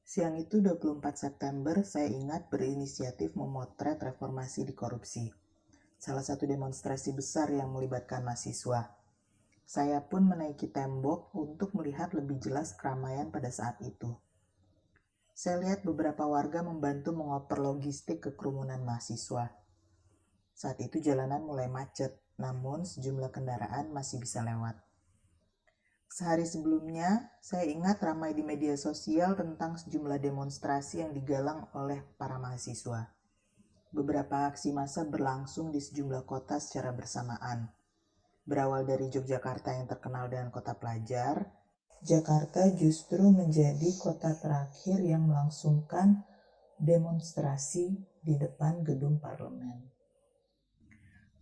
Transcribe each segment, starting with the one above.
Siang itu 24 September, saya ingat berinisiatif memotret reformasi di korupsi. Salah satu demonstrasi besar yang melibatkan mahasiswa. Saya pun menaiki tembok untuk melihat lebih jelas keramaian pada saat itu. Saya lihat beberapa warga membantu mengoper logistik ke kerumunan mahasiswa. Saat itu jalanan mulai macet, namun sejumlah kendaraan masih bisa lewat. Sehari sebelumnya, saya ingat ramai di media sosial tentang sejumlah demonstrasi yang digalang oleh para mahasiswa. Beberapa aksi massa berlangsung di sejumlah kota secara bersamaan. Berawal dari Yogyakarta yang terkenal dengan kota pelajar, Jakarta justru menjadi kota terakhir yang melangsungkan demonstrasi di depan gedung parlemen.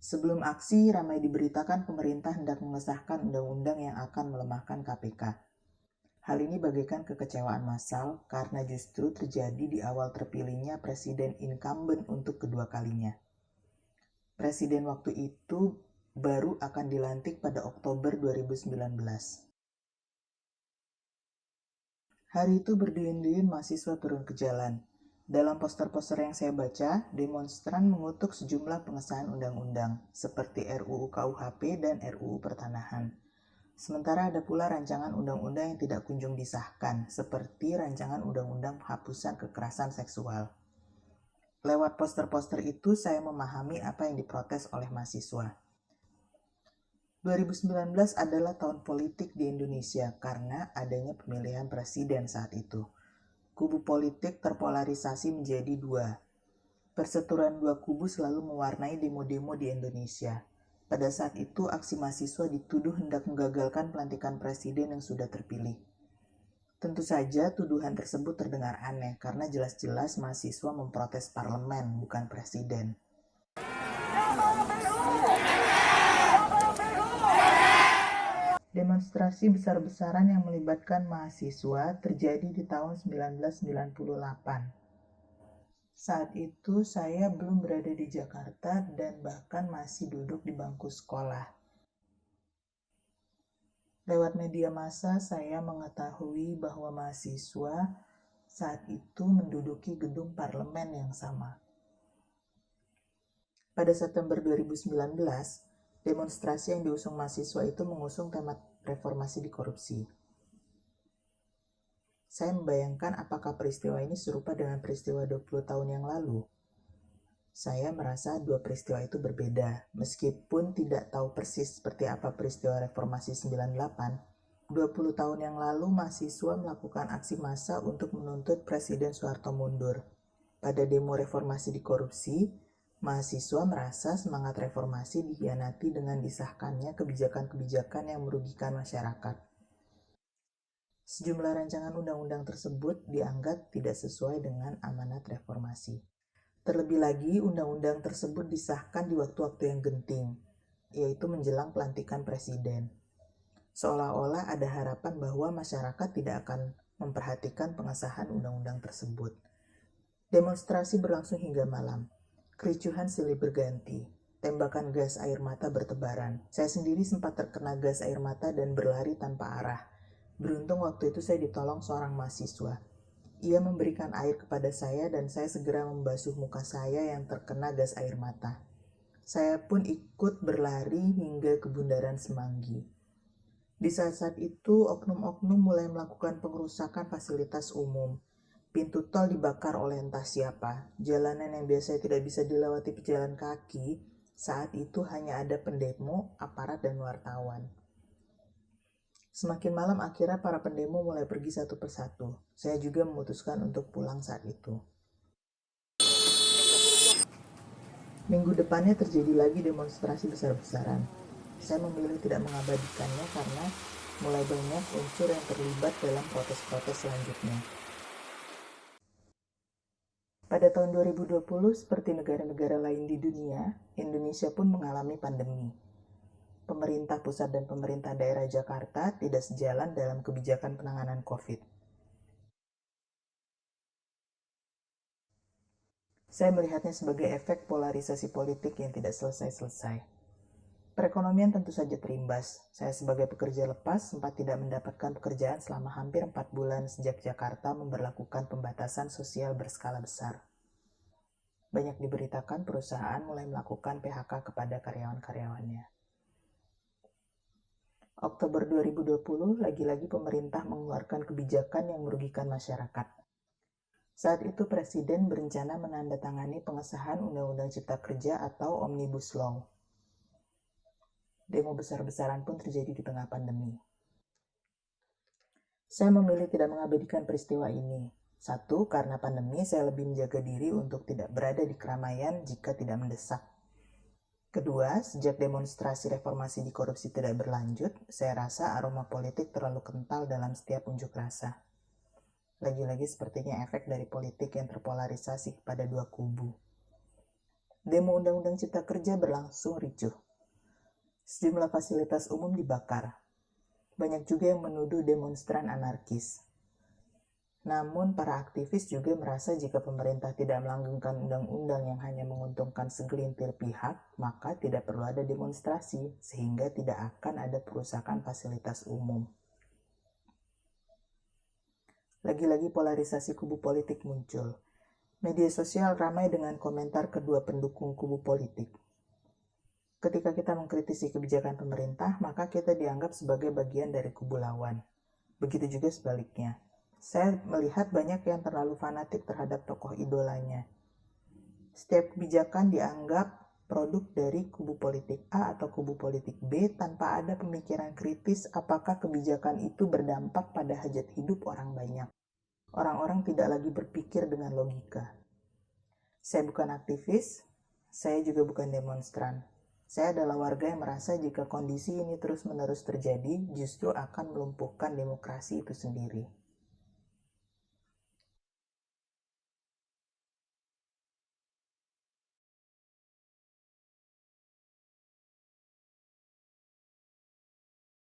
Sebelum aksi, ramai diberitakan pemerintah hendak mengesahkan undang-undang yang akan melemahkan KPK. Hal ini bagaikan kekecewaan massal karena justru terjadi di awal terpilihnya presiden incumbent untuk kedua kalinya. Presiden waktu itu baru akan dilantik pada Oktober 2019. Hari itu berduyun-duyun mahasiswa turun ke jalan. Dalam poster-poster yang saya baca, demonstran mengutuk sejumlah pengesahan undang-undang, seperti RUU KUHP dan RUU Pertanahan. Sementara ada pula rancangan undang-undang yang tidak kunjung disahkan, seperti rancangan undang-undang penghapusan kekerasan seksual. Lewat poster-poster itu, saya memahami apa yang diprotes oleh mahasiswa. 2019 adalah tahun politik di Indonesia karena adanya pemilihan presiden saat itu. Kubu politik terpolarisasi menjadi dua. Perseteruan dua kubu selalu mewarnai demo-demo di Indonesia. Pada saat itu, aksi mahasiswa dituduh hendak menggagalkan pelantikan presiden yang sudah terpilih. Tentu saja tuduhan tersebut terdengar aneh karena jelas-jelas mahasiswa memprotes parlemen, bukan presiden. Demonstrasi besar-besaran yang melibatkan mahasiswa terjadi di tahun 1998. Saat itu saya belum berada di Jakarta dan bahkan masih duduk di bangku sekolah. Lewat media massa saya mengetahui bahwa mahasiswa saat itu menduduki gedung parlemen yang sama. Pada September 2019, demonstrasi yang diusung mahasiswa itu mengusung tema reformasi di korupsi. Saya membayangkan apakah peristiwa ini serupa dengan peristiwa 20 tahun yang lalu. Saya merasa dua peristiwa itu berbeda, meskipun tidak tahu persis seperti apa peristiwa reformasi 98. 20 tahun yang lalu mahasiswa melakukan aksi massa untuk menuntut Presiden Soeharto mundur. Pada demo reformasi di korupsi, mahasiswa merasa semangat reformasi dikhianati dengan disahkannya kebijakan-kebijakan yang merugikan masyarakat. Sejumlah rancangan undang-undang tersebut dianggap tidak sesuai dengan amanat reformasi. Terlebih lagi, undang-undang tersebut disahkan di waktu-waktu yang genting, yaitu menjelang pelantikan presiden. Seolah-olah ada harapan bahwa masyarakat tidak akan memperhatikan pengesahan undang-undang tersebut. Demonstrasi berlangsung hingga malam. Kericuhan silih berganti. Tembakan gas air mata bertebaran. Saya sendiri sempat terkena gas air mata dan berlari tanpa arah. Beruntung waktu itu saya ditolong seorang mahasiswa. Ia memberikan air kepada saya dan saya segera membasuh muka saya yang terkena gas air mata. Saya pun ikut berlari hingga ke Bundaran Semanggi. Di saat-saat itu, oknum-oknum mulai melakukan pengerusakan fasilitas umum. Pintu tol dibakar oleh entah siapa. Jalanan yang biasanya tidak bisa dilewati pejalan kaki, saat itu hanya ada pendemo, aparat, dan wartawan. Semakin malam akhirnya para pendemo mulai pergi satu persatu. Saya juga memutuskan untuk pulang saat itu. Minggu depannya terjadi lagi demonstrasi besar-besaran. Saya memilih tidak mengabadikannya karena mulai banyak unsur yang terlibat dalam protes-protes selanjutnya. Pada tahun 2020, seperti negara-negara lain di dunia, Indonesia pun mengalami pandemi. Pemerintah pusat dan pemerintah daerah Jakarta tidak sejalan dalam kebijakan penanganan COVID. Saya melihatnya sebagai efek polarisasi politik yang tidak selesai-selesai. Perekonomian tentu saja terimbas. Saya sebagai pekerja lepas sempat tidak mendapatkan pekerjaan selama hampir 4 bulan sejak Jakarta memberlakukan pembatasan sosial berskala besar. Banyak diberitakan perusahaan mulai melakukan PHK kepada karyawan-karyawannya. Oktober 2020, lagi-lagi pemerintah mengeluarkan kebijakan yang merugikan masyarakat. Saat itu Presiden berencana menandatangani pengesahan Undang-Undang Cipta Kerja atau Omnibus Law. Demo besar-besaran pun terjadi di tengah pandemi. Saya memilih tidak mengabadikan peristiwa ini. Satu, karena pandemi saya lebih menjaga diri untuk tidak berada di keramaian jika tidak mendesak. Kedua, sejak demonstrasi reformasi di korupsi tidak berlanjut, saya rasa aroma politik terlalu kental dalam setiap unjuk rasa. Lagi-lagi sepertinya efek dari politik yang terpolarisasi kepada dua kubu. Demo Undang-Undang Cipta Kerja berlangsung ricuh. Sejumlah fasilitas umum dibakar. Banyak juga yang menuduh demonstran anarkis. Namun, para aktivis juga merasa jika pemerintah tidak melanggengkan undang-undang yang hanya menguntungkan segelintir pihak, maka tidak perlu ada demonstrasi, sehingga tidak akan ada perusakan fasilitas umum. Lagi-lagi polarisasi kubu politik muncul. Media sosial ramai dengan komentar kedua pendukung kubu politik. Ketika kita mengkritisi kebijakan pemerintah, maka kita dianggap sebagai bagian dari kubu lawan. Begitu juga sebaliknya. Saya melihat banyak yang terlalu fanatik terhadap tokoh idolanya. Setiap kebijakan dianggap produk dari kubu politik A atau kubu politik B tanpa ada pemikiran kritis apakah kebijakan itu berdampak pada hajat hidup orang banyak. Orang-orang tidak lagi berpikir dengan logika. Saya bukan aktivis, saya juga bukan demonstran. Saya adalah warga yang merasa jika kondisi ini terus-menerus terjadi, justru akan melumpuhkan demokrasi itu sendiri.